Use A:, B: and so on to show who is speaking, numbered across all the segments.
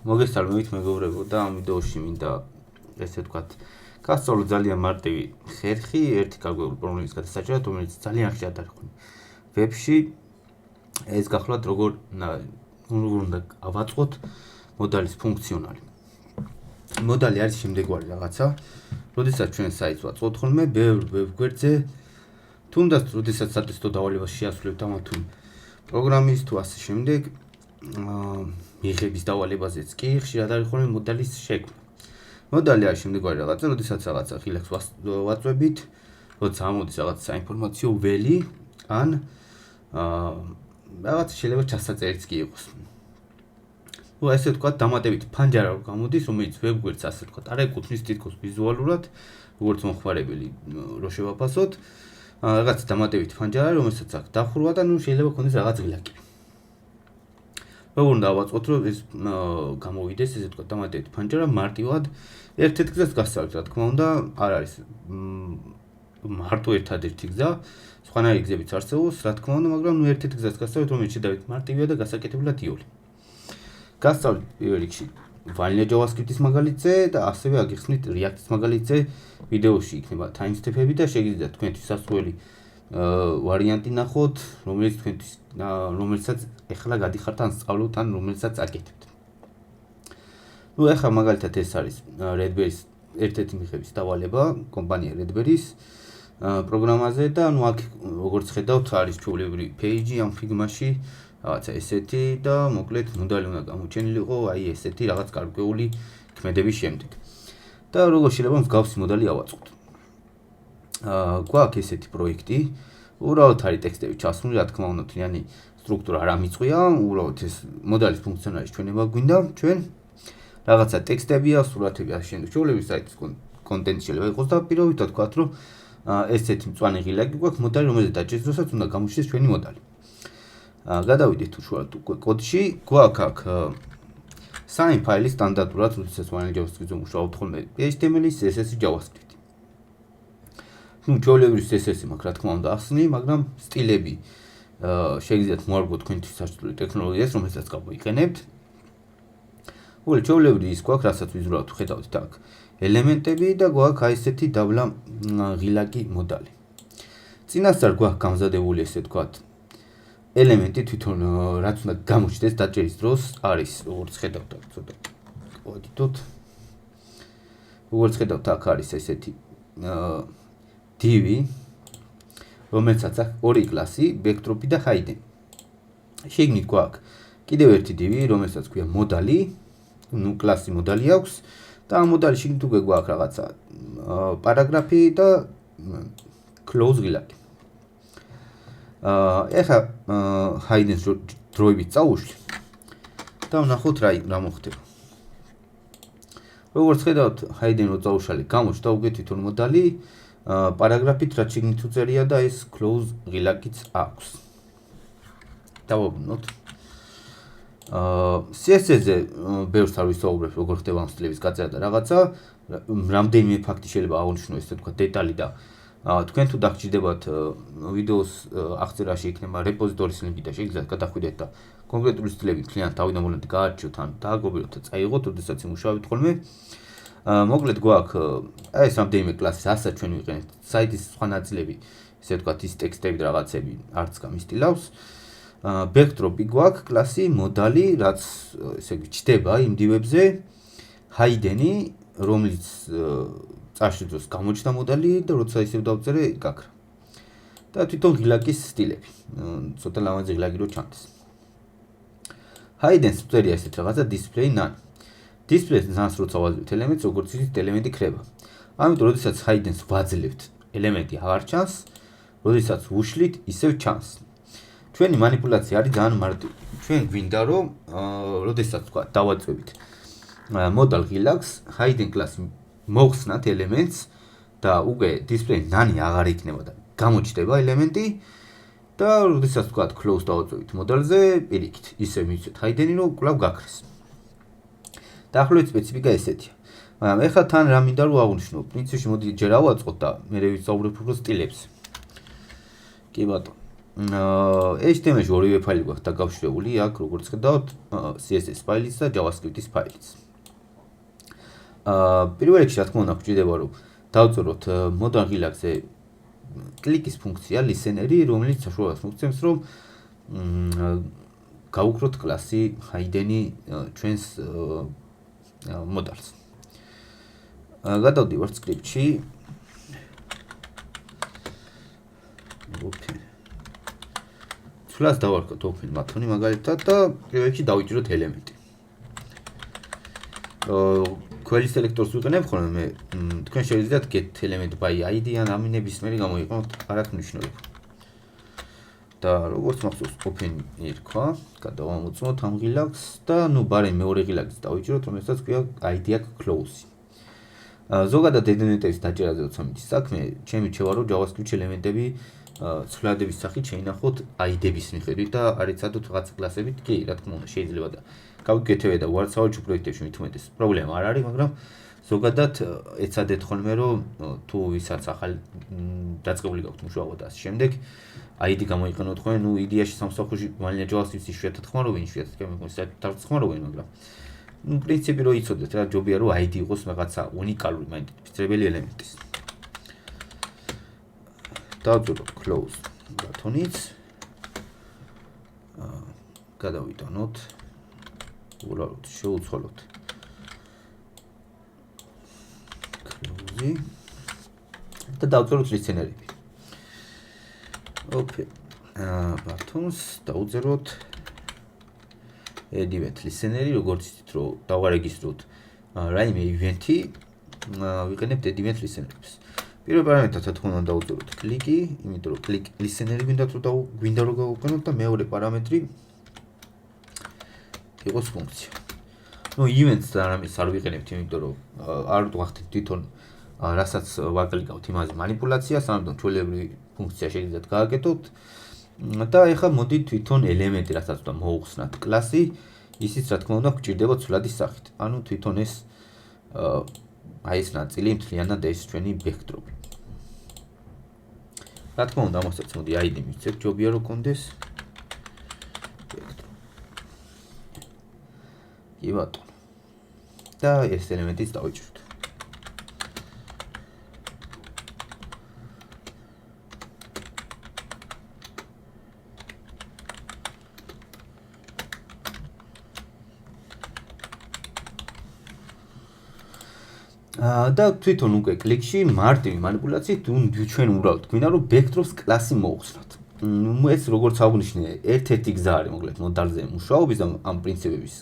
A: მოგესალმებით მეგობრებო და ამ ვიდეოში მინდა ესე ვთქვათ გასწავლოთ ძალიან მარტივი ხერხი ერთი კალკულატორის პრობლემის გადასაჭრელად, რომელიც ძალიან ხშირად არის ვებში. ეს გახლავთ როგორ უნდა ავაწყოთ მოდალის ფუნქციონალი. მოდალი არის შემდეგვარი რაღაცა, როდესაც ჩვენ საიტს ვაწყობთ ხოლმე ბევრ გვერდზე, თუნდაც როდესაც სტატისტიკურ დავალებას შეასრულებთ ამა თუ პროგრამის თუ ასე შემდეგ, მიღების დავალებაზეც კი ხშირად არის ხოლმე მოდალის შექმნა. მოდალი არის შემდეგვარი რაღაცა, როდესაც რაღაცა ღილაკს ვაწვევით, როცა ამოდის რაღაც საინფორმაციო ველი ან რაღაც შეიძლება ჩასაწერიც კი იყოს. ესე ვთქვათ, დამატებით ფანჯარა რო გამოდის, რომელიც ვებგვერდს ასე ვთქვათ, არ ეკუთვნის თითქოს ვიზუალურად, როგორც მომხმარებელი რო შევაფასოთ, რაღაც დამატებით ფანჯარა, რომელსაც აქვს დახურვა და შეიძლება ქონდეს რაღაც ღილაკი. როგორ უნდა ავაწყოთ, რომ ეს გამოვიდეს, ესე ვთქვათ, დამატებით ფანჯარა მარტივად ერთ-ერთ გზას გასწავლეთ, რა თქმა უნდა, არ არის მარტო ერთადერთი გზა, სხვანაირი გზებიც არსებობს, რა თქმა უნდა, მაგრამ ერთ-ერთ გზას გასწავლეთ, რომელიც შედარებით მარტივია და გასაკეთებლად იოლი. გასწავლეთ პირველ რიგში vanilla JavaScript-ის მაგალითზე და ასევე აგიხსნით React-ის მაგალითზე. ვიდეოში იქნება timestamp-ები და შეგიძლიათ თქვენთვის სასურველი ვარიანტი ნახოთ, რომელსაც ეხლა გადიხართ ან სწავლობთ ან რომელსაც აკეთებთ. ეხლა მაგალითად ეს არის Redberry-ის ერთ-ერთი მიღების დავალება, კომპანია Redberry-ის პროგრამაზე და აქ როგორც ხედავთ არის ჩვეულებრივი page ამ Figma-ში, რაღაცა ესეთი და მოკლედ მოდალი უნდა გამოჩენილიყო აი ესეთი რაღაც გარკვეული ქმედების შემდეგ. და როგორ შეიძლება მსგავსი მოდალი ავაწყოთ. გვაქვს ესეთი პროექტი, უბრალოდ არის ტექსტები ჩასმული, რა თქმა უნდა, თლიანი სტრუქტურა არ ამიწვია, უბრალოდ ეს მოდალის ფუნქციონალის ჩვენება გვინდა, ჩვენ რაღაცა ტექსტებია, სურათები ასე შემდეგ. ჩვეულებრივი საიტის კონტენტი შეიძლება იყოს და პირობით ვთქვათ, რომ ესეთი მწვანე ღილაკი გვაქვს მოდალი, რომელზეც დაჭერს დროსაც უნდა გამოჩნდეს ჩვენი მოდალი. გადავიდეთ უშუალოდ კოდში, გვაქვს აქ სამი ფაილი სტანდარტულად, როდესაც vanilla JavaScript-ზე მუშაობთ ხოლმე HTML-ის, CSS-ის, JavaScript-ი. ჩვეულებრივი CSS-ი მაქვს, რა თქმა უნდა, ახსნი, მაგრამ სტილები შეგიძლიათ მოარგოთ თქვენთვის სასურველი ტექნოლოგიას, რომელსაც გამოიყენებთ. ჩვეულებრივი ის გვაქვს, რასაც ვიზუალურად ხედავთ აქ ელემენტები და გვაქვს აი ესეთი დაბლა ღილაკი მოდალი. წინასწარ გვაქვს გამზადებული ესე ვთქვათ ელემენტი თვითონ რაც უნდა გამოჩნდეს დაჭერის დროს არის, როგორც ხედავთ აქ ცოტა ვადიდოთ. როგორც ხედავთ აქ არის ესეთი div, რომელსაც აქვს ორი კლასი, backdrop და hidden. შეგნით გვაქვს კიდევ ერთი div, რომელსაც ქვია მოდალი, კლასი მოდალი აქვს და ამ მოდალის შიგნით უკვე გვაქვს რაღაცა პარაგრაფი და close ღილაკი. ეხლა hidden-ს დროებით წავუშვი და ვნახოთ რა მოხდება. როგორც ხედავთ, hidden რო წავუშალე, გამოჩნდა უკვე თვითონ მოდალი, პარაგრაფით რაც შიგნით უწერია და ეს close ღილაკიც აქვს. დავაბრუნოთ. CSS-ზე ბევრს არ ვისაუბრებ, როგორ ხდება ამ სტილების გაწერა და რაღაცა, რამდენიმე ფაქტი შეიძლება აღნიშნო, ესე ვთქვათ, დეტალი და თქვენ თუ დაგჭირდებათ ვიდეოს აღწერაში იქნება რეპოზიტორის ლინკი და შეგიძლიათ გადახვიდეთ და კონკრეტული სტილები კლიენტ თავიდან მომენტი გაარჩიოთ ან დააგროვოთ და წაიღოთ, როდესაც იმუშავებთ ხოლმე. მოკლედ გვაქვს ეს რამდენიმე კლასის, რასაც ჩვენ ვიყენებთ საიტის სხვა ნაწილები, ესე ვთქვათ, ის ტექსტები და რაღაცები არც გამისტილავს. backdrop-ი გვაქვს კლასი, მოდალი, რაც ესე ჩდება იმ div-ებზე, hidden-ი, რომელიც წარში დროს გამოჩნდა მოდალი და როცა ისევ დავწერე, გაქრა. და თვითონ ღილაკის სტილები. ცოტა ლამაზი ღილაკი რო ჩანდეს. hidden-ს წერია ესეთ რაღაცა display none. display none-ს როცა ვაძლევთ ელემენტს, როგორც იცით, ელემენტი ქრება. ამიტომ როდესაც hidden-ს ვაძლევთ, ელემენტი აღარ ჩანს, როდესაც ვუშლით, ისევ ჩანს. ჩვენი манипуляცია არის ძალიან მარტივი. ჩვენ გვინდა რომ როდესაც თქვა დავაწვევით modal ღილაკს, hidden კლასი მოვხსნათ ელემენტს და უკვე display none აღარ იქნება და გამოჩნდება ელემენტი და როდესაც თქვა close დავაწვევით modal-ზე, პირიქით, ისე მივცეთ hidden-ი რომ კვლავ გაქრეს. დაახლოებით სპეციფიკა ესეთია. მაგრამ ეხლა თან რა მინდა რომ აღვნიშნო, პრინციპში მოდი ჯერ ავაწყოთ და მე ვისაუბრებ უფრო სტილებზე. კი ბატონო. HTML-ში ორივე ფაილი გვაქვს დაკავშირებული, აქ როგორც ხედავთ, CSS ფაილიც და JavaScript-ის ფაილიც. პირველ რიგში რა თქმა უნდა გვჭირდება რომ დავწეროთ modern Relax-ზე კლიკის ფუნქცია listener-ი, რომელიც საშუალებას მოგცემს რომ გავუქროთ კლასი hidden-ი ჩვენს models. გადავდივართ script-ში. Okay. სულაც დავარქოთ open button-ი მაგალითად და პირველ რიგში დავიჭიროთ ელემენტი. Query selector-ს ვიყენებ ხოლმე მე თქვენ შევიძლიათ get element by id ან ამინებისმიერი გამოიყენოთ, არ აქვს მნიშვნელობა. და როგორც მახსოვს open ერქვა, გადავამოწმოთ ამ Relax-ს და ბარემ მეორე Relax-ს დავიჭიროთ, რომელსაც ქვია id აქვს close. ზოგადად ელემენტების დაჭერაზე როცა მიდის საქმე, ჩემი რჩევა რომ JavaScript ელემენტები ცვლადების სახით შეინახოთ ID-ების მიხედვით და არ იცადოთ რაღაც კლასებით, კი, რა თქმა უნდა, შეიძლება და გავიგეთებია და ვარცავალ პროექტებში მით უმეტეს პრობლემა არ არის, მაგრამ ზოგადად ეცადეთ ხოლმე რომ თუ ვისაც ახალი დაწყებული გაქვთ მუშაობა და ასე შემდეგ, ID გამოიყენოთ ხოლმე, იდეაში სამსახურში მალე JavaScript-ს იშვიათად ხმარობენ, იშვიათად საერთოდ ხმარობენ, მაგრამ პრინციპი რო იცოდეთ რა, ჯობია რომ ID იყოს რაღაცა უნიკალური მაინტერესებელი ელემენტის. დავწეროთ close button-იც. გადავიტანოთ. უბრალოდ შევუცვალოთ. close-ი. და დავწეროთ listener-ები. Okay. button-ს დავწეროთ event listener-ი, როგორც იცით რომ დავარეგისტროთ რაიმე event-ი, ვიყენებთ event listener-ებს. პირველ პარამეტრად რა თქმა უნდა დავუწეროთ კლიკი, იმიტომ რომ click listener-ი გვინდა რომ გავუყენოთ და მეორე პარამეტრი იყოს ფუნქცია. events-ს არამის არ ვიყენებთ, იმიტომ რომ არ ვახდით თვითონ რასაც ვაკლიკავთ იმაზე манипуляციას, ამიტომ ჩვეულებრივი ფუნქცია შეგიძლიათ გააკეთოთ. და ეხლა მოდით თვითონ ელემენტი რასაც უნდა მოუხსნათ კლასი, ისიც რა თქმა უნდა გვჭირდება ცვლადის სახით. ანუ თვითონ ეს აი ეს ნაწილი მთლიანად ეს ჩვენი backdrop. რა თქმა უნდა ამასაც მოდი ID მივცეთ, ჯობია რომ კონდეს backdrop. კი ბატონო. და ეს ელემენტიც დავიჭიროთ. და თვითონ უკვე კლიკში მარტივი манипуляციით ჩვენ უბრალოდ გვინდა რომ backdrops კლასი მოუხსნათ. ეს როგორც აღნიშნე, ერთ-ერთი გზა არის მოკლედ მოდალზე მუშაობის და ამ პრინციპების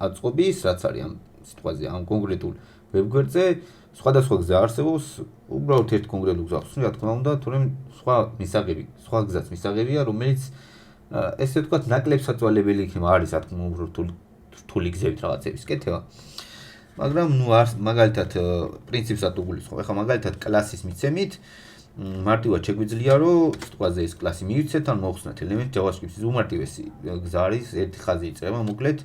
A: აწყობის, რაც არის ამ სიტყვაზე, ამ კონკრეტულ ვებგვერდზე, სხვადასხვა გზა არსებობს, უბრალოდ ერთ კონკრეტულ გზას ვხსნი, რა თქმა უნდა, თორემ სხვა გზაც მისაღებია, რომელიც ესე ვთქვათ, ნაკლებ საწვალებელი იქნება, არის რა თქმა უნდა რთული გზებით რაღაცების კეთება. მაგრამ მაგალითად პრინციპსაც უგულისხმობ. ეხლა მაგალითად კლასის მიცემით მარტივად შეგვიძლია რომ სიტყვაზე ეს კლასი მივიცეთ ან მოხსნათ ელემენტ JavaScript-ის უმარტივესი გზა არის ერთი ხაზი იწყება მოკლედ.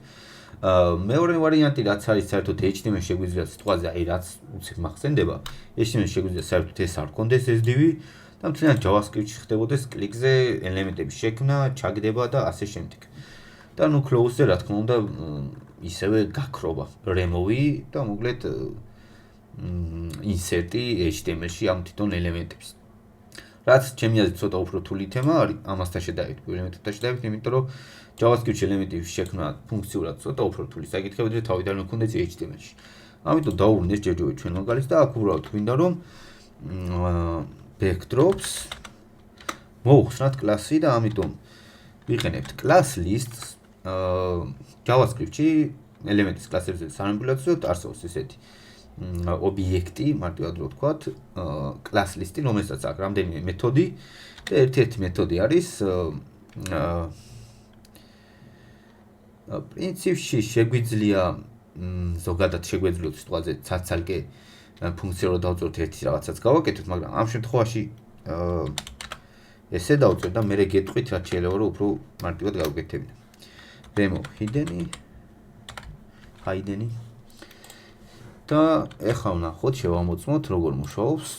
A: მეორე ვარიანტი რაც არის საერთოდ HTML შეგვიძლია სიტყვაზე აი რაც უცებ მახსენდება, HTML შეგვიძლია საერთოდ ეს არ კონდეს ეს divი და მთლიანად JavaScript-ში ხდებოდეს კლიკზე ელემენტების შექმნა, ჩაგდება და ასე შემდეგ. და close-ზე რა თქმა უნდა ისევე გაქრობა remove-ი და მოკლედ insert-ი HTML-ში ამ თვითონ ელემენტებს. რაც ჩემი აზრით ცოტა უფრო რთული თემა არის, ამასთან შედარებით, ელემენტებთან შედარებით, იმიტომ რომ JavaScript-ში ელემენტების შექმნა ფუნქციურად ცოტა უფრო რთული საკითხია, ვიდრე თავიდან მქონდეს HTML-ში. ამიტომ დავუბრუნდეთ ჯერჯერობით ჩვენ მაგალითს და აქ უბრალოდ გვინდა რომ backdrops მოუხსნათ კლასი და ამიტომ ვიყენებთ class list-ს JavaScript-ში ელემენტის კლასებზე სამანიპულაციოდ არსებობს ესეთი ობიექტი, მარტივად რო ვთქვათ, class list-ი, რომელსაც აქვს რამდენიმე მეთოდი და ერთ-ერთი მეთოდი არის პრინციპში შეგვიძლია ზოგადად შეგვეძლოთ სიტყვაზე ცალკე ფუნქცია რო დავწეროთ ერთი რაღაცაც გავაკეთოთ, მაგრამ ამ შემთხვევაში ესე დავწერ და მე გეტყვით რაც შეიძლება რომ უფრო მარტივად გავაკეთებინო. remove hidden-ი და ეხლა ვნახოთ, შევამოწმოთ როგორ მუშაობს.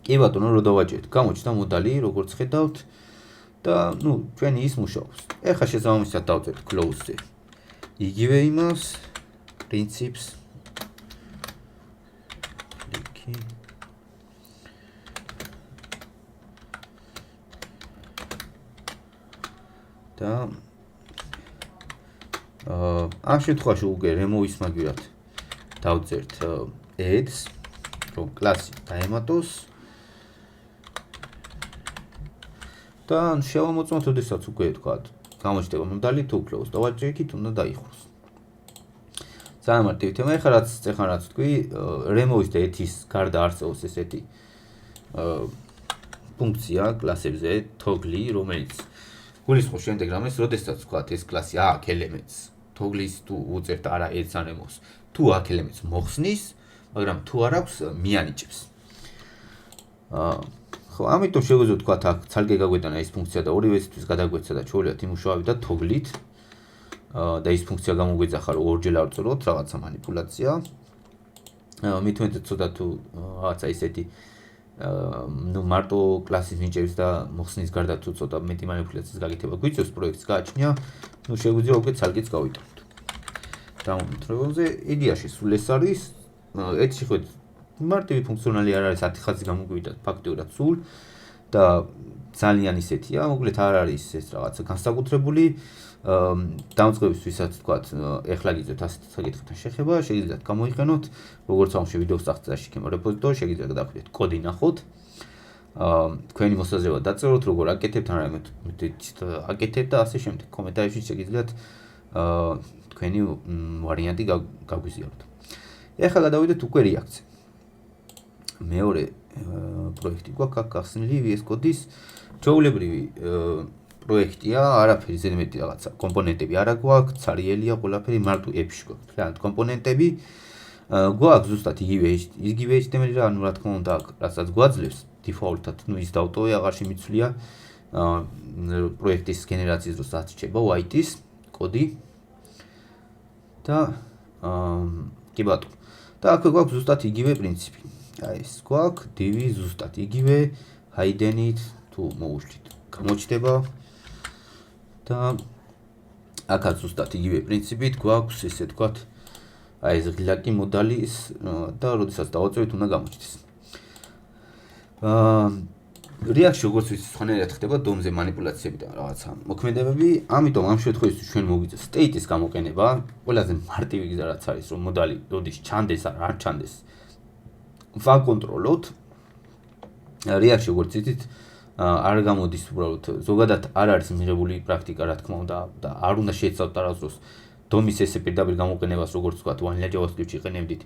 A: კი ბატონო, რო დავაჭერთ, გამოჩნდა მოდალი, როგორც ხედავთ, და ჩვენი ის მუშაობს. ეხლა შესაბამისად დავწერთ close-ზე. იგივე იმას პრინციპს კლიკი და ამ შემთხვევაში უკვე remove-ის მაგივრად დავწერთ adds, რომ კლასი დაემატოს და შევამოწმოთ, ოდესაც უკვე თქვა გამოჩნდება მოდალი თუ close და ვაჭრით უნდა დაიხუროს. ძალიან მარტივი თემა. ეხლა რაც თქვი, remove-ის და add-ის გარდა არსებობს ესეთი ფუნქცია კლასებზე toggle, რომელიც გულისხმობს შემდეგ რამეს, როდესაც თქვა ეს კლასი აქ ელემენტს toggle-ის თუ უწერთ არა add-ს ან remove-ს, თუ აქ ელემენტს მოხსნის, მაგრამ თუ არ აქვს მიანიჭებს. ხო, ამიტომ შეგვიძლია თქვა აქ ცალკე გაგვეტანა ეს ფუნქცია და ორივესთვის გადაგვეცა და ჩვეულებრივ იმუშავებდა toggle-ით. და ის ფუნქცია გამოგვეძახა, რომ ორჯერ ავწეროთ რაღაცა манипуляცია. მithumetet ცოტა თუ რაღაცა ისეთი მარტო კლასის ნიჭებს და მოხსნის გარდა თუ ცოტა მეტი манипуляციის გაკეთება გვიწევს პროექტს გააჩნია, შეგვიძლია უკვე ცალკეც გავიტანოთ. დამონტრებაზე იდეაში სულ ეს არის. ეთში ხო მარტივი ფუნქციონალი არ არის 10 ხაზი გამოგვივიდა ფაქტიურად სულ და ძალიან ისეთია, მოკლედ არ არის ეს რაღაცა განსაკუთრებული დამწყებისთვისაც თქვათ, ეხლა გიძებთ ასეთ საკითხებთან შეხება, შეგიძლიათ გამოიყენოთ, როგორც ამში ვიდეოს წახდაში იქნება რეპოზიტორი, შეგიძლიათ გადავხდეთ კოდი ნახოთ. თქვენი მოსაზრება დაწეროთ, როგორ აკეთებთ, ან რაიმე აკეთებთ და ასე შემდეგ. კომენტარებში შეგიძლიათ თქვენი ვარიანტი გაგვიზიაროთ. ეხლა გადავიდეთ უკვე React-ზე. მეორე პროექტი გვაქვს აქ გახსნილი VS Code-ის ჩვეულებრივი პროექტია, არაფერი ზედმეტი რაღაცა კომპონენტები არა გვაქვს, цаრიელია ყველაფერი, მარტო app-ში გვაქვს. realmente კომპონენტები გვაქვს ზუსტად იგივე HTML რა, რა თქმა უნდა, რასაც გვაძლევს default-ად, ის დავტოვე, აღარ შემიცვლია პროექტის გენერაციის დროს აცრჩება white-ის კოდი და კი ბატონო. და აქვე გვაქვს ზუსტად იგივე პრინციპი. აი ეს გვაქვს div ზუსტად იგივე hidden-ით თუ მოუშვით გამოჩნდება და აქაც ზუსტად იგივე პრინციპით გვაქვს ესე თქვათ აი ეს ღილაკი მოდალის და როდესაც დავაწევით უნდა გამოჩნდეს. React-ში როგორც ვიცით, სხვანაირად ხდება დომზე манипуляციები და რაღაცა მოქმედებები, ამიტომ ამ შემთხვევაში ჩვენ მოგვიწევს state-ის გამოყენება, ყველაზე მარტივი გზა რაც არის, რომ მოდალი როდის ჩანდეს არ ჩანდეს ვაკონტროლოთ. React-ში როგორც ვიცით, არ გამოდის უბრალოდ ზოგადად არ არის მიღებული პრაქტიკა, რა თქმა უნდა, და არ უნდა შეეცავთ არასდროს დომის ესე პირდაპირ გამოყენებას, როგორც ვთქვათ, vanilla JavaScript-ში იყენებდით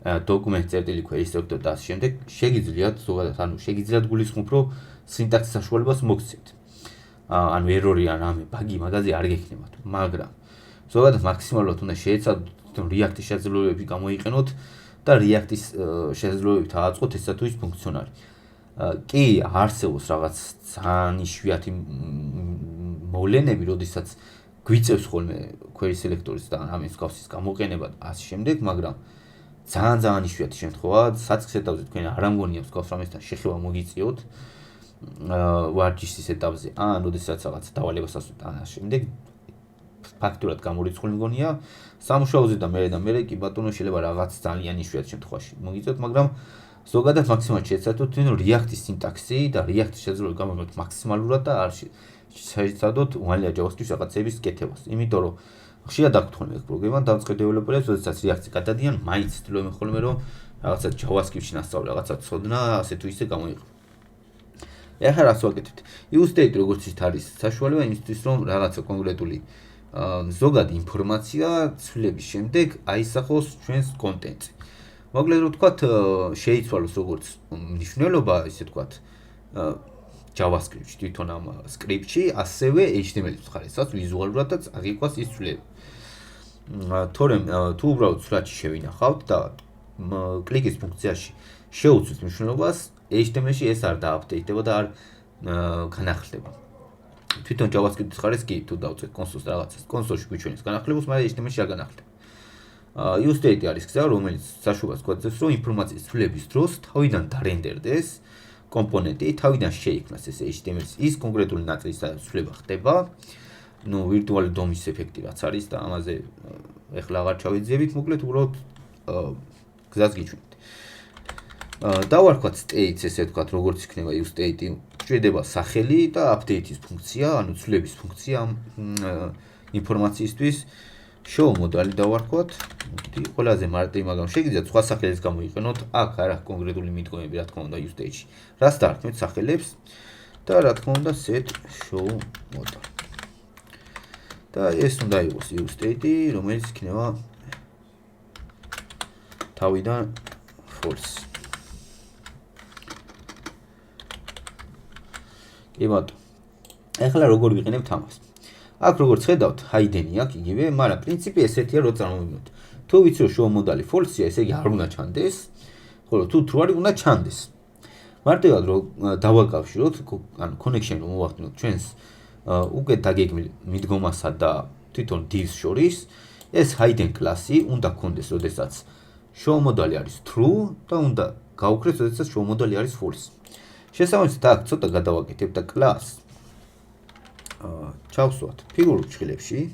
A: დოკუმენტ წერტილი query instructor და ასე შემდეგ. შეგიძლიათ ზოგადად, ანუ შეგიძლიათ გულისხმობ, რომ სინტაქსის საშუალებას მოგცეთ. ანუ ერორი ან რამე ბაგი მაგაზე არ გექნებათ, მაგრამ ზოგადად მაქსიმალურად უნდა შეეცადოთ React-ის შესაძლებლობები გამოიყენოთ და React-ის შესაძლებლობებით აწყოთ ესა თუ ის ფუნქციონალი. კი არსებობს რაღაც ძალიან იშვიათი მოვლენები, როდესაც გვიწევს ხოლმე query selector-ის და ამის მსგავსის გამოყენება და ასე შემდეგ, მაგრამ ძალიან იშვიათი შემთხვევაა, საწყის ეტაპზე თქვენ არ ამგონია მსგავს რამესთან შეხება მოგიწიოთ WordPress-ის ეტაპზე, ან როდესაც რაღაც დავალებას ასვით ან ასე შემდეგ, ფაქტურად გამორიცხული მგონია სამუშაოზე და მე კი ბატონო შეიძლება რაღაც ძალიან იშვიათ შემთხვევაში მოგიწიოთ, მაგრამ ზოგადად მაქსიმალურად შეეცადოთ თქვენ React-ის სინტაქსი და React-ის შესაძლებლობები გამოვიყენოთ მაქსიმალურად და არ შეეცადოთ vanilla JavaScript-ის რაღაცების კეთებას, იმიტომ რომ ხშირად აქვთ ხოლმე ეგ პრობლემა დავწყებ დეველოპერებს, როდესაც React-ზე გადადიან, მაინც ცდილობენ ხოლმე რომ რაღაცა JavaScript-ში ნასწავლი, რაღაცა ცოდნა, ასე თუ ისე გამოიყენო. ეხლა რას ვაკეთებთ? use-state როგორც ის არის საშუალება იმისთვის, რომ რაღაცა კონკრეტული ზოგადი ინფორმაცია ცვლილების შემდეგ აისახოს ჩვენს კონტენტზე. მოკლედ რომ ვთქვათ, შეიცვალოს როგორც მნიშვნელობა, ისე ვთქვათ, JavaScript-ში თვითონ ამ script-ში, ასევე HTML-ის მხარესაც ვიზუალურადაც აღიქვას ის ცვლილება. თორემ თუ უბრალოდ სურათში შევინახავთ და კლიკის ფუნქციაში შეუცვლით მნიშვნელობას, HTML-ში ეს არ დააპდეიტდება და არ განახლდება. თვითონ JavaScript-ის მხარეს კი თუ დავწერთ კონსოლს რაღაცას, კონსოლში გვიჩვენებს განახლებას, მაგრამ HTML-ში არ განახლდება. use-state არის გზა, რომელიც საშუალებას გვაძლევს, რომ ინფორმაციის ცვლილების დროს თავიდან დარენდერდეს კომპონენტი თავიდან შეიქმნას ეს HTML-ის ის კონკრეტული ნაწილის ცვლილება ხდება. ნუ ვირტუალური დომის ეფექტი რაც არის და ამაზე ეხლა აღარ ჩავიძიებით, მოკლედ უბრალოდ გზას გიჩვენებთ. დავარქვათ states, ესე ვთქვათ, როგორც იქნება useState, გვჭირდება სახელი და update-ის ფუნქცია, ანუ ცვლილების ფუნქცია ამ ინფორმაციისთვის. show მოდალი დავარქვათ. ყველაზე მარტივი, მაგრამ შეგიძლიათ სხვა სახელის გამოიყენოთ. აქ არა კონკრეტული მიდგომები, რა თქმა უნდა, useState-ში. რას დავარქმევთ სახელებს და რა თქმა უნდა set show modal. და ეს უნდა იყოს useState, რომელიც იქნება თავიდან false. კი ბატონო. ეხლა როგორ ვიყენებთ ამას? აქ როგორც ხედავთ, hidden-ი აქვს იგივე, მაგრამ პრინციპი ესეთია, რომ წარმოვიდგინოთ. თუ ვიცი რომ show modal-ი false-ია, ესე იგი არ უნდა ჩანდეს, ხოლო თუ true არის, უნდა ჩანდეს. მარტივად რომ დავაკავშიროთ, ანუ connection რომ მოვახდინოთ ჩვენს უკვე დაგეგმილ მიდგომასა და თვითონ div-ს შორის, ეს hidden კლასი უნდა გქონდეს, როდესაც show modal-ი არის true და უნდა გავუკრეთ, როდესაც show modal-ი არის false. შესაბამისად, აქ ცოტა გადავაკეთებ და კლასს ჩავსვათ ფიგურულ ჭრილებში,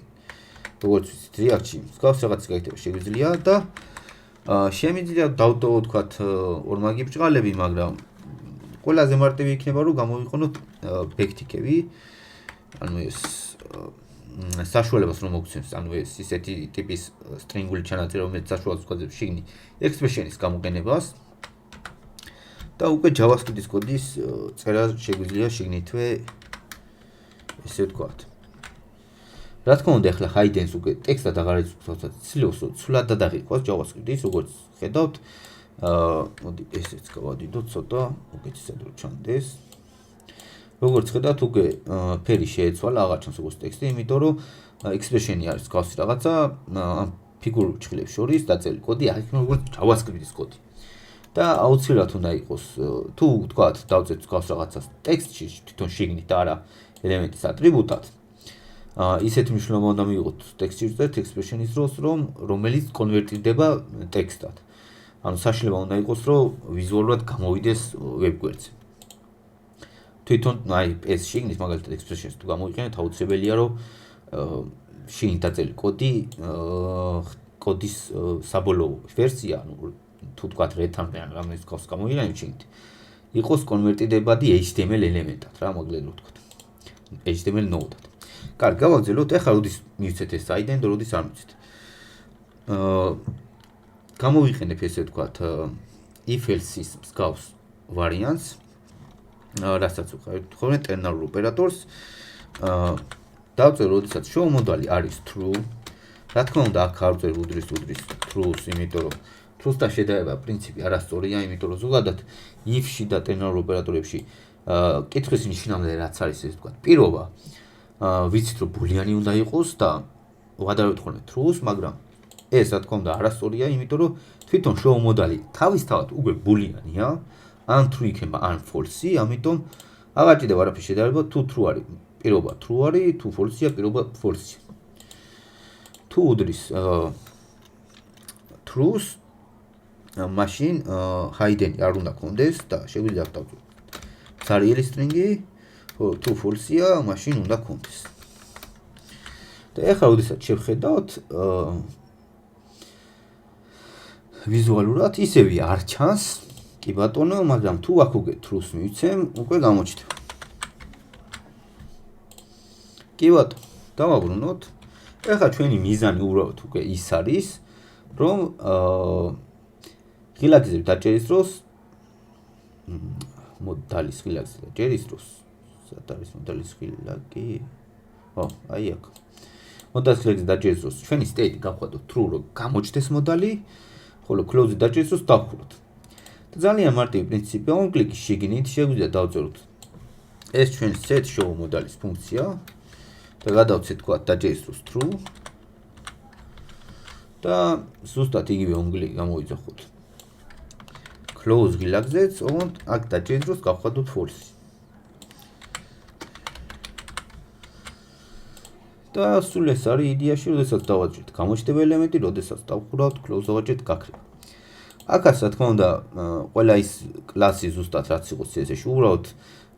A: როგორც ვიცით, React-ში მსგავს რაღაც გაიქნება შეგვიძლია და შემიძლია დავტოვოთ, თქვათ, ორმაგი ბრჭყალები, მაგრამ ყველაზე მარტივი იქნება, რომ გამოვიყენოთ backtick-ები, ანუ ეს საშუალებას რომ მოგცემს, ანუ ეს ისეთი ტიპის string-ული ჩანაწერი, რომელიც საშუალებას გვაძლევს შიგნით expression-ის გამოყენებას და უკვე JavaScript-ის კოდის წერა შეგვიძლია შიგნითვე ესე ვთქვათ. რა თქმა უნდა, ახლა hidden-ს უკვე ტექსტად აღარ იწვევთ, ცდილობს რომ ცვლად დადაღიყვას JavaScript-ის, როგორც ხედავთ, მოდი ესეც გავადიდოთ ცოტა, უკეთესად რომ ჩანდეს. როგორც ხედავთ, უკვე ფერი შეეცვალა, აღარ ჩანს როგორც ტექსტი, იმიტომ რომ expression-ი არის გასული რაღაცა ამ ფიგურულ ჭრილებს შორის დაწერილი კოდი, აქ იქნება როგორც JavaScript-ის კოდი. და აუცილებლად უნდა იყოს, თუ ვთქვათ, დავწერთ გავს რაღაცას ტექსტში, თვითონ შიგნით და არა ელემენტის ატრიბუტად. ისეთი მნიშვნელობა უნდა მიიღოთ ტექსტში და expression-ის დროს, რომელიც კონვერტირდება ტექსტად. ანუ საშუალება უნდა იყოს, რომ ვიზუალურად გამოვიდეს ვებგვერდზე. თვითონ აი ეს შიგნით მაგალითად expression-ს თუ გამოიყენეთ, აუცილებელია, რომ შიგნით დაწერილი კოდის საბოლოო ვერსია, ანუ თუ თქვათ return-ი ან რამის გავს გამოიყენეთ შიგნით, იყოს კონვერტირდებადი HTML ელემენტად, რა მოგლედ რო ვთქვათ. HTML node-ად. კარგი, გავაგრძელოთ. ეხლა როდის მივცეთ ეს hidden და როდის არ მივცეთ. გამოვიყენებ ესე ვთქვათ if else-ის მსგავს variants, რასაც ვიყავით ხოლმე ტერმინალურ ოპერატორს. დავწერ, როდესაც show modal-ი არის true. რა თქმა უნდა, აქ არ ვწერ უდრის true-ს, იმიტომ რომ true-სთან შედარება პრინციპი არასწორია, იმიტომ რომ ზოგადად if-ში და ტერმინალურ ოპერატორებში კითხვის ნიშნამდე რაც არის ესე ვთქვათ, პირობა ვიცით რომ ბულიანი უნდა იყოს და ვადარებთ ხოლმე true-ს, მაგრამ ეს რა თქმა უნდა არასწორია, იმიტომ რომ თვითონ show modal-ი თავისთავად უკვე ბულიანია, ან true იქნება, ან false-ი, ამიტომ აღარ ჭირდება არაფრის შედარება, თუ true არის, პირობა true არის, თუ false-ია, პირობა false-ია. თუ უდრის true-ს, მაშინ hidden-ი არ უნდა გქონდეს და შეგვიძლია დავწეროთ ძალიან string-ი, თუ false-ია, მაშინ უნდა გქონდეს. და ეხლა როდესაც შევხედავთ ვიზუალურად ისევე არ ჩანს, კი ბატონო, მაგრამ თუ აქ უკვე true-ს მივიცემ, უკვე გამოჩნდება. კი ბატონო, დავაბრუნოთ. ეხლა ჩვენი მიზანი უბრალოდ უკვე ის არის, რომ ღილაკზე დაჭერის დროს მოდალის ღილაკზე დაჭერის დროს სად არის მოდალის ღილაკი? აი აქ. მოდალის ღილაკზე დაჭერის დროს ჩვენი state-ი გავხადოთ true, რომ გამოჩნდეს მოდალი, ხოლო close-ზე დაჭერის დროს დავხუროთ. და ძალიან მარტივი პრინციპია, on click-ის შიგნით შეგვიძლია დავწეროთ ეს ჩვენ set show modalis ფუნქცია და გადავცეთ თქვა დაჭერის დროს true და ზუსტად იგივე on click გამოვიძახოთ close ღილაკზეც, ოღონდ აქ დაჭერის დროს გავხადოთ false. და სულ ეს არის იდეაში, როდესაც დავაჭრით გამოჩნდება ელემენტი, როდესაც დავხურავთ close-ზე ვაჭრით გაქრება. აქაც რა თქმა უნდა ყველა ის კლასი ზუსტად რაც იყო CSS-ში უბრალოდ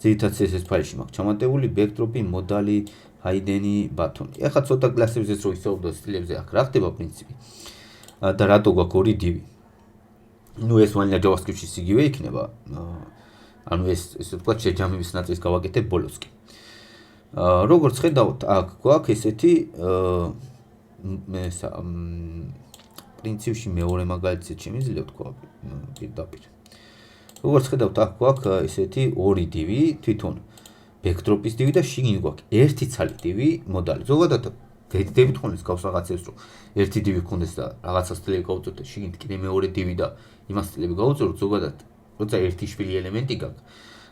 A: ძირითად CSS ფაილში მაქვს ჩამატებული backdrop-ი, მოდალი, hidden-ი, button-ი. ეხლა ცოტა კლასებზეც რო ვისაუბროთ სტილებზე აქ რა ხდება პრინციპი და რატო გვაქვს ორი div-ი. ნუ ეს ვანილა JavaScript-ში იგივე იქნება. ანუ ესე ვთქვათ შეჯამების ნაწილს გავაკეთებ ბოლოსკი. როგორც ხედავთ, აქ გვაქვს ესეთი პრინციპში მეორე მაგალითიც შემიძლია თქვა პირდაპირ. როგორც ხედავთ, აქ გვაქვს ესეთი ორი div-ი, თვითონ backdrop-ის div-ი და შიგნით გვაქვს ერთი ცალი div-ი მოდალი. ზოგადად ვედებით ხოლმე გავს რაღაცებს რომ ერთი div-ი გქონდეს და რაღაცა სტილები გავუწევთ და შიგნით კიდე მეორე div-ი და იმას სტილები გავუწევთ, ზოგადად როცა ერთი შვილი ელემენტი გაქვს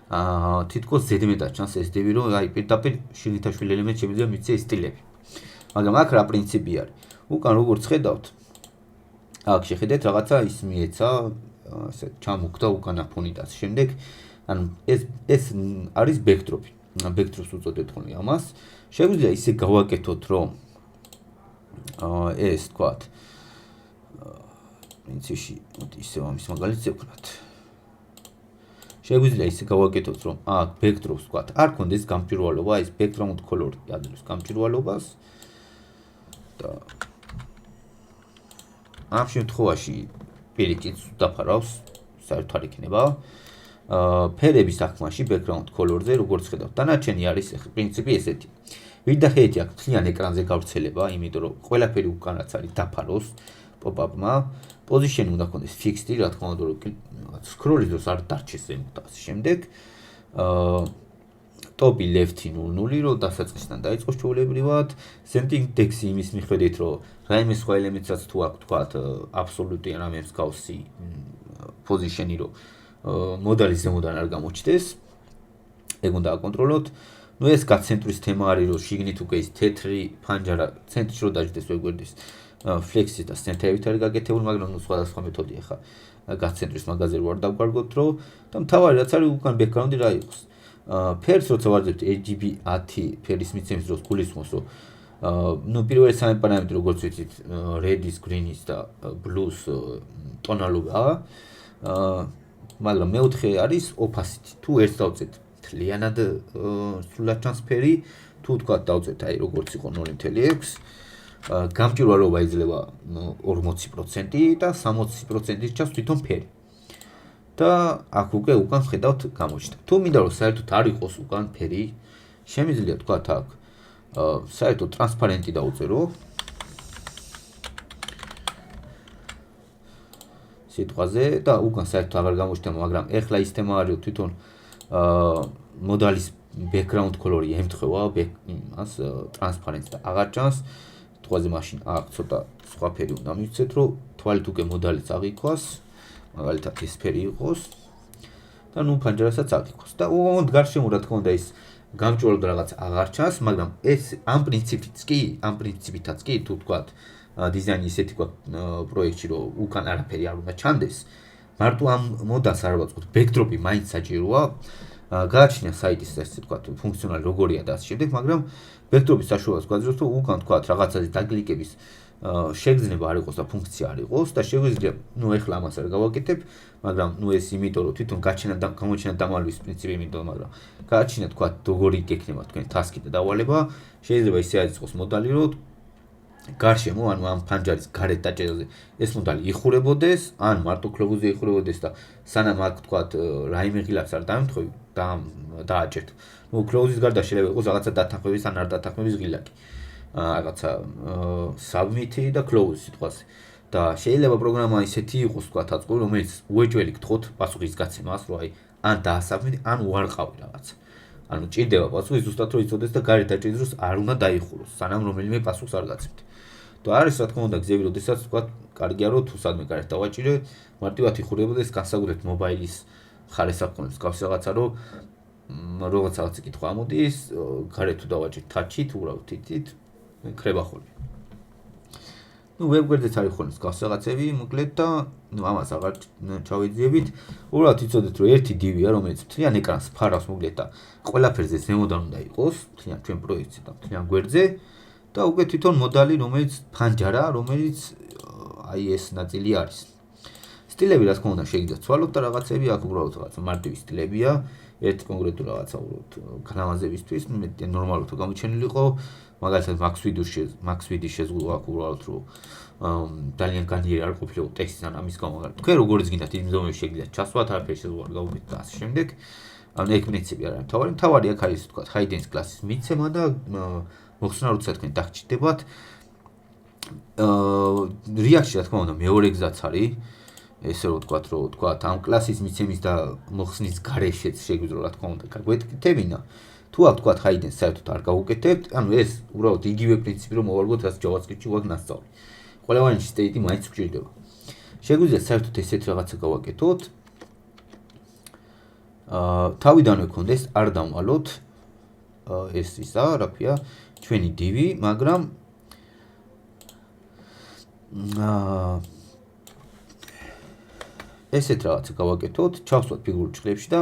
A: თითქოს ზედმეტად ჩანს ეს div-ი რომ აი პირდაპირ შიგნით შვილი ელემენტი შემიძლია მიცე ეს სტილები. მაგრამ აქ რა პრინციპი არის? უკან როგორც ხედავთ აქ შეხედეთ რაღაცა ის მიეცა ასე ჩამოკვდა უკანა ფონი და შემდეგ ანუ ეს არის backdrop-ი. backdrop-ს უწოდებთ ხოლმე ამას. შეგვიძლია ისე გავაკეთოთ რომ ეს თქვათ პრინციპში ისე ამის მაგალითს ვქნათ. შეგვიძლია ისე გავაკეთოთ რომ აქ backdrop-ს თქვათ არ ქონდეს გამჭვირვალობა ეს background color ადრეს გამჭვირვალობას და ამ შემთხვევაში პირიქით დაფარავს საერთოდ არ იქნება ფერების აღქმაში background color-ზე როგორც ხედავთ დანარჩენი არის პრინციპი ესეთი ვიდახედი აქ მთლიან ეკრანზე გავრცელება იმიტომ რომ ყველაფერი უკანაც არის დაფაროს pop-up-მა position უნდა ქონდეს fixed რა თქმა უნდა რომ scroll-ის დროს არ დარჩეს ზემოთ და ასე შემდეგ top-ი left-ი 0 რომ დასაწყისიდან დაიწყოს ჩვეულებრივად center index-ი იმის მიხედვით რომ რაიმე სხვა ელემენტსაც თუ აქვს თქვათ აბსოლუტი რამე მსგავსი position-ი რომ მოდალის ზემოდან არ გამოჩნდეს ეგ უნდა აკონტროლოთ ნუ ეს გაცენტრის თემა არის რომ შიგნით უკვე ის თეთრი ფანჯარა ცენტრში რო დაждდეს ვეგვერდის ფლექსი და ცენტრებით არის გაკეთებული მაგრამ ნუ სხვადასხვა მეთოდია ხა გაცენტრის მაგაზე რო არ დავკარგოთ რომ და მთავარი რაც არის უკან ბექგრაუნდი რა იყოს ფერს როცა ვარძებთ RGB 10 ფერის მიცემის დროს გულისხმობს რომ ნუ პირველი სამი პარამეტრი როგორც ვიცით red-ის, green-ის და blue-ს ტონალობაა მაგრამ მეოთხე არის opacity თუ ერთს დავწეთ მთლიანად სრულად ჩანს ფერი თუ თქვა დავწეთ აი როგორც იყო 0.6 გამჭვირვალობა იძლევა 40% და 60%-ის ჩანს თვითონ ფერი და აქ უკვე უკან ხედავთ გამოჩნდა თუ მინდა რომ საერთოდ არ იყოს უკან ფერი შემიძლია თქვა აქ საერთოდ ტრანსპარენტი დაუწერო სიტყვაზე და უკან საერთოდ აღარ გამოჩნდა მაგრამ ეხლა ის თემა არის რომ თვითონ მოდალის background color-ი ემთხვევა იმას ტრანსპარენტს და აღარ ჩანს თვალზე მაშინ აქ ცოტა სხვა ფერი უნდა მივცეთ რომ თვალით უკვე მოდალიც აღიქვას მაგალითად ეს ფერი იყოს და ნუ ფანჯარასაც აღიქვას და უამოდ გარშემო რა თქმა უნდა ის გამჭვირვალება რაღაც აღარ ჩანს მაგრამ ეს ამ პრინციპითაც კი თუ თქვათ დიზაინი ისეთი გვაქვს პროექტში რომ უკან არაფერი არ უნდა ჩანდეს მარტო ამ მოდას არ ვაწყობთ backdrop-ი მაინც საჭიროა გააჩნია საიტის ესე ვთქვათ ფუნქციონალი როგორია და ასე შემდეგ მაგრამ backdrop-ის საშუალებას გვაძლევს რომ უკან თქვათ რაღაცაზე დაგლიკების შეგრძნება არ იყოს და ფუნქცია არ იყოს და შეგვიძლია ნუ ეხლა ამას არ გავაკეთებ მაგრამ ნუ ეს იმიტომ რომ თვითონ გამოჩენა დამალვის პრინციპი იმიტომ მაგრამ გააჩნია თქვათ როგორი გექნება თქვენ task-ი და დავალება შეიძლება ისე აიწყოს მოდალი რომ გარშემო ანუ ამ ფანჯარის გარეთ დაჭერაზე ეს მოდალი იხურებოდეს ან მარტო close-ზე იხურებოდეს და სანამ აქ თქვათ რაიმე ღილაკს არ დამთხოვი დააჭერთ ნუ close-ის გარდა შეიძლება იყოს რაღაცა დათანხმების ან არ დათანხმების ღილაკი რაღაცა submit-ი და close სიტყვაზე და შეიძლება პროგრამა ისეთი იყოს თქვათ აწყობი რომელიც უეჭველი გთხოვთ პასუხის გაცემას რომ აი ან დაასაბმიტი ან უარყავი რაღაცა ანუ ჭირდება პასუხი ზუსტად რომ იცოდეს და გარეთ დაჭერის დროს არ უნდა დაიხუროს სანამ რომელიმე პასუხს არ გაცემთ და არის რა თქმა უნდა გზები როდესაც თქვათ კარგია რომ თუ სადმე გარეთ დავაჭირე მარტივად იხურებოდეს განსაკუთრებით მობაილის ხარეს აქვს გავს რაღაცა რომ რაღაცა კითხვა ამოდის გარეთ თუ დავაჭირე touch-ით უბრალოდ თითით ხრება ხოლმე ნუ ვებგვერდზეც არის ხოლმე გავს რაღაცები მოკლედ და ნუ ამას აღარ ჩავიძიებით უბრალოდ იცოდეთ რომ ერთი div-ია რომელიც მთლიან ეკრანს ფარავს მოკლედ და ყველაფერზე ზემოდან უნდა იყოს მთლიან ჩვენ პროექტზე და მთლიან გვერდზე და უკვე თვითონ მოდალი რომელიც ფანჯარა რომელიც აი ეს ნაწილი არის სტილები რა თქმა უნდა შეგიძლიათ ცვალოთ და რაღაცები აქ უბრალოდ რაღაცა მარტივი სტილებია ერთ კონკრეტულ რაღაცა უბრალოდ განამაზებისთვის ნორმალურად თუ გამოჩენილიყო მაგალითად Max Video შეზღუდვა აქ უბრალოდ რომ ძალიან განიერი არ ყოფილიყო ტექსტიდან ამის გამო თქვენ როგორც გინდათ იმ ზომებში შეგიძლიათ ჩასვათ არაფერი შეზღუდვა არ გავუკეთეთ და ასე შემდეგ ანუ ეგ პრინციპი არ არის თავარი აქ არის თქვა hidden class-ის მიცემა და მოხსნა როცა თქვენ დაგჭირდებათ React-ში რა თქმა უნდა მეორე გზაც არის ესე რომ თქვა ამ კლასის მიცემის და მოხსნის გარეშეც შეგვიძლია რა თქმა უნდა გაგვეკეთებინა თუ აქ თქვა hidden საერთოდ არ გავუკეთებთ ანუ ეს უბრალოდ იგივე პრინციპი რომ მოვარგოთ რაც JavaScript-ში გვაქვს ნასწავლი ყველავანი state-ი მაინც გვჭირდება შეგვიძლია საერთოდ ესეთ რაღაცა გავაკეთოთ თავიდანვე გქონდეს არ დავმალოთ ეს ისა რა ქვია ჩვენი div მაგრამ ესეთ რაღაცა გავაკეთოთ, ჩავსვათ ფიგურულ ჭრილებში და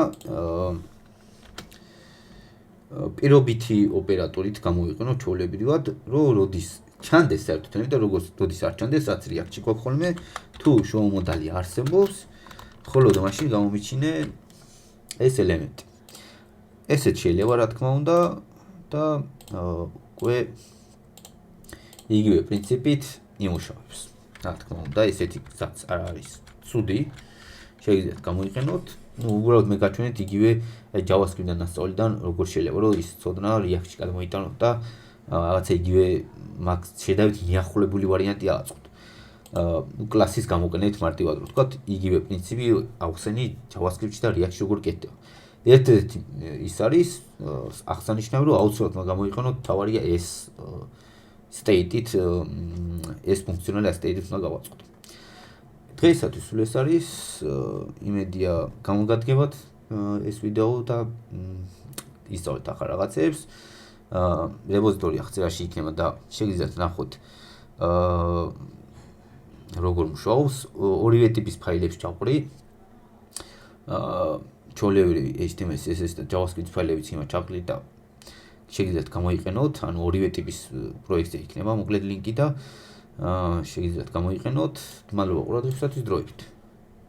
A: პირობითი ოპერატორით გამოვიყენოთ ჩვეულებრივად, რომ როდის ჩანდეს საერთოდ და როგორც როდის არ ჩანდეს, რაც React-ში გვაქვს ხოლმე, თუ show მოდალი არსებობს, ხოლო და მაშინ გამომიჩინე ეს ელემენტი. ესეთ შეიძლება რა თქმა უნდა და უკვე იგივე პრინციპით იმუშავებს. რა თქმა უნდა, ესეთი გზაც არ არის ცუდი. შეგიძლიათ გამოიყენოთ, უბრალოდ მე გაჩვენეთ იგივე JavaScript-დან მასწავლიდან როგორ შეიძლება რომ ის ცოდნა React-ში გადმოიტანოთ და რაღაცა იგივე შედავით მიახლოებული ვარიანტი აწყოთ. კლასის გამოყენეთ მარტივად რომ ვთქვათ, იგივე პრინციპი ავხსენი JavaScript-ში და React-ში როგორ კეთდება. ერთ-ერთი ის არის აღსანიშნავი რომ აუცილებლად გამოიყენოთ თავარია ეს state-ით ეს ფუნქციონალი state-ით უნდა გავაწყოთ. დღეისათვის სულ ეს არის იმედია გამოგადგებათ ეს ვიდეო და ისწავლეთ ახალ რაღაცებს რეპოზიტორი აღწერაში იქნება და შეგიძლიათ ნახოთ როგორ მუშაობს ორივე ტიპის ფაილებს ჩავყრი ჩვეულებრივი HTML CSS და JavaScript ფაილებიც იმას ჩავყრით და შეგიძლიათ გამოიყენოთ ანუ ორივე ტიპის პროექტზე იქნება მოკლედ ლინკი და შეგიძლიათ გამოიყენოთ მადლობა ყურადღებისათვის დროებით